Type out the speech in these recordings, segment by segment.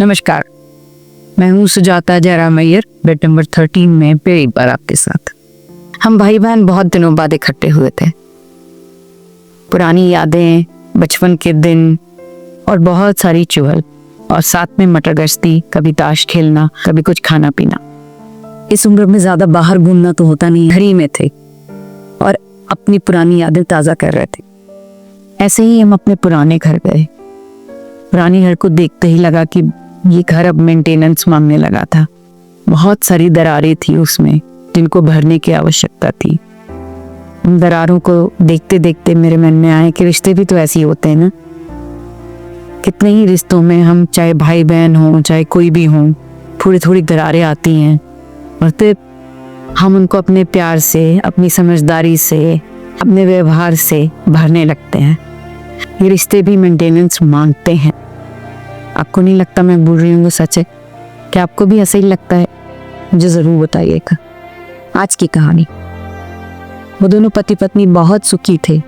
नमस्कार, मैं हूँ सुजाता जयराम अय्यर, बेड नंबर 13 में फिर एक बार आपके साथ। हम भाई बहन बहुत दिनों बाद इकट्ठे हुए थे। पुरानी यादें, बचपन के दिन और बहुत सारी चुहल और साथ में मटर गश्ती, कभी ताश खेलना, कभी कुछ खाना पीना। इस उम्र में ज्यादा बाहर घूमना तो होता नहीं, घर ही में थे और अपनी पुरानी यादें ताजा कर रहे थे। ऐसे ही हम अपने पुराने घर गए। पुरानी घर को देखते ही लगा कि ये घर अब मेंटेनेंस मांगने लगा था। बहुत सारी दरारें थी उसमें जिनको भरने की आवश्यकता थी। उन दरारों को देखते देखते मेरे मन में आया कि रिश्ते भी तो ऐसे ही होते हैं ना। कितने ही रिश्तों में हम चाहे भाई बहन हो, चाहे कोई भी हो, थोड़ी थोड़ी दरारें आती हैं और फिर हम उनको अपने प्यार से, अपनी समझदारी से, अपने व्यवहार से भरने लगते हैं। ये रिश्ते भी मेंटेनेंस मांगते हैं। आपको नहीं लगता मैं बोल रही हूँ वो सच है? क्या आपको भी ऐसा ही लगता है? मुझे ज़रूर बताइएगा। आज की कहानी, वो दोनों पति पत्नी बहुत सुखी थे।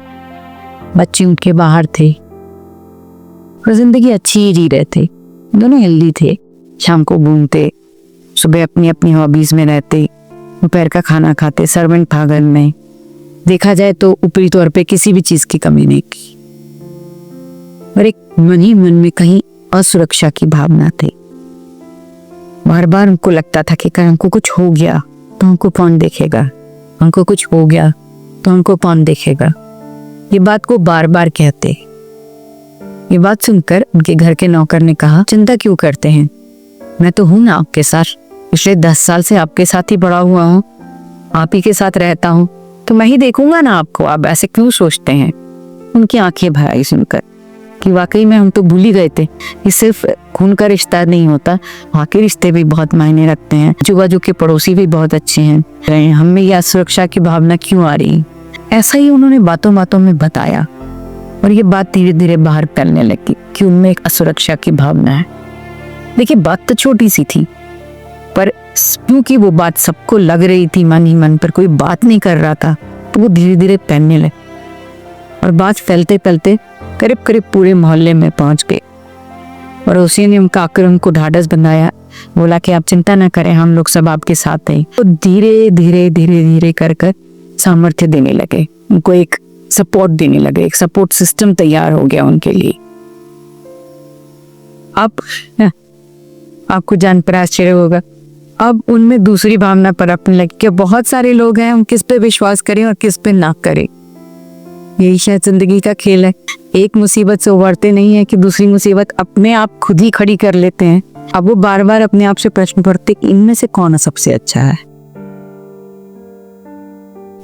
बच्चे उनके बाहर थे और जिंदगी अच्छी ही जी रहे थे। दोनों हेल्दी थे। शाम को घूमते, सुबह अपनी अपनी हॉबीज में रहते, दोपहर का खाना खाते, सर्वेंट था घर में। देखा जाए तो ऊपरी तौर पे किसी भी चीज की कमी नहीं की, और एक मन ही मन में कहीं असुरक्षा की भावना थी। बार बार उनको लगता था कि अगर हमको कुछ हो गया तो हमको कौन देखेगा, हमको कुछ हो गया तो हमको कौन देखेगा। ये बात को बार बार कहते। ये बात सुनकर उनके घर के नौकर ने कहा, चिंता क्यों करते हैं, मैं तो हूं ना आपके साथ। पिछले 10 साल से आपके साथ ही बड़ा हुआ हूँ, आप ही के साथ रहता हूँ, तो मैं ही देखूंगा ना आपको। आप ऐसे क्यों सोचते हैं? उनकी आंखें भर आई सुनकर कि वाकई में हम तो भूल ही गए थे। ये सिर्फ खून का रिश्ता नहीं होता, बाकी रिश्ते भी बहुत मायने रखते हैं। आजू बाजू के पड़ोसी भी बहुत अच्छे हैं। हमें यह सुरक्षा की भावना क्यों आ रही? ऐसा ही उन्होंने बातों बातों में बताया और ये बात धीरे धीरे बाहर फैलने लगी कि उनमें एक असुरक्षा की भावना है। देखिए, बात तो छोटी सी थी, पर क्योंकि वो बात सबको लग रही थी मन ही मन, पर कोई बात नहीं कर रहा था, तो वो धीरे धीरे फैलने लगी और बात फैलते फैलते करीब करीब पूरे मोहल्ले में पहुंच गए। और उसी ने उनका आकर उनको ढाढ़स बंधाया, बोला कि आप चिंता ना करें, हम लोग सब आपके साथ हैं। तो धीरे धीरे धीरे धीरे कर कर सामर्थ्य देने लगे, उनको एक सपोर्ट देने लगे। एक सपोर्ट सिस्टम तैयार हो गया उनके लिए। अब आपको जानकर आश्चर्य होगा, अब उनमें दूसरी भावना पनपने लगी कि बहुत सारे लोग हैं, हम किस पे विश्वास करें और किस पे ना करें। यही शायद जिंदगी का खेल है। एक मुसीबत से उबरते नहीं है कि दूसरी मुसीबत अपने आप खुद ही खड़ी कर लेते हैं। अब वो बार बार अपने आप से प्रश्न करते, इनमें से कौन सबसे अच्छा है।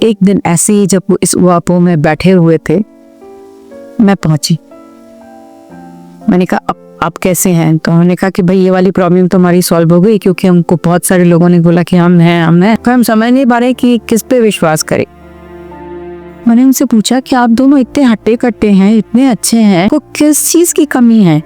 एक दिन ऐसे ही जब वो इस उआपो में बैठे हुए थे, मैं पहुंची। मैंने कहा, आप कैसे हैं? तो उन्होंने कहा कि भाई ये वाली प्रॉब्लम तो हमारी सॉल्व हो गई, क्योंकि हमको बहुत सारे लोगों ने बोला कि हम हैं। हम समझ नहीं पा रहे कि किस पे विश्वास करें। मैंने उनसे पूछा कि आप दोनों इतने हट्टे कट्टे हैं, इतने अच्छे हैं, को किस चीज की कमी है?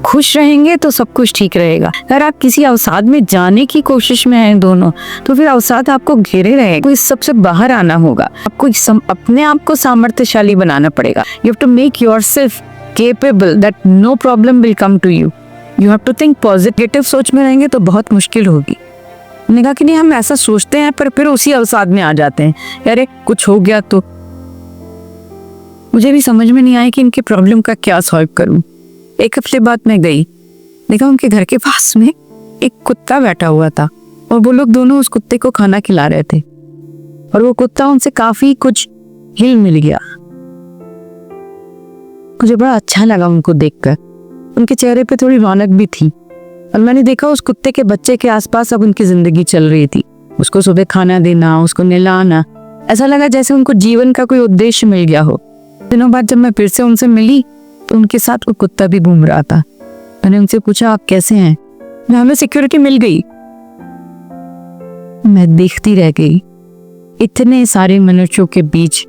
खुश रहेंगे तो सब कुछ ठीक रहेगा। अगर आप किसी अवसाद में जाने की कोशिश में हैं दोनों, तो फिर अवसाद आपको घेरे रहेगा। इस सबसे बाहर आना होगा। आपको अपने आप को सामर्थ्यशाली बनाना पड़ेगा। You have to make yourself capable that no problem will come to you. You have to think positive। सोच में रहेंगे तो बहुत मुश्किल होगी। मैंने कहा कि नहीं, हम ऐसा सोचते हैं पर फिर उसी अवसाद में आ जाते हैं, अरे कुछ हो गया तो। मुझे भी समझ में नहीं आया कि इनके प्रॉब्लम का क्या सॉल्व करूं। एक हफ्ते बाद मैं गई, देखा उनके घर के पास में एक कुत्ता बैठा हुआ था और वो लोग दोनों उस कुत्ते को खाना खिला रहे थे और वो कुत्ता उनसे काफी कुछ हिल मिल गया। मुझे बड़ा अच्छा लगा उनको देखकर। उनके चेहरे पे थोड़ी रौनक भी थी और मैंने देखा उस कुत्ते के बच्चे के आसपास अब उनकी जिंदगी चल रही थी। उसको सुबह खाना देना, उसको नहलाना, ऐसा लगा जैसे उनको जीवन का कोई उद्देश्य मिल गया हो। दिनों बाद जब मैं फिर से उनसे मिली तो उनके साथ वो कुत्ता भी घूम रहा था। मैंने उनसे पूछा, आप कैसे हैं? हमें सिक्योरिटी मिल गई। मैं देखती रह गई, इतने सारे मनुष्यों के बीच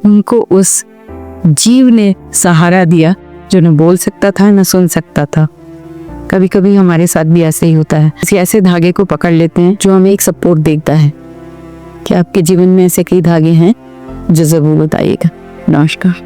उनको उस जीव ने सहारा दिया जो न बोल सकता था न सुन सकता था। कभी कभी हमारे साथ भी ऐसे ही होता है। किसी ऐसे धागे को पकड़ लेते हैं जो हमें एक सपोर्ट देता है। क्या आपके जीवन में ऐसे कई धागे हैं? जो जरूर बताइएगा। नमस्कार।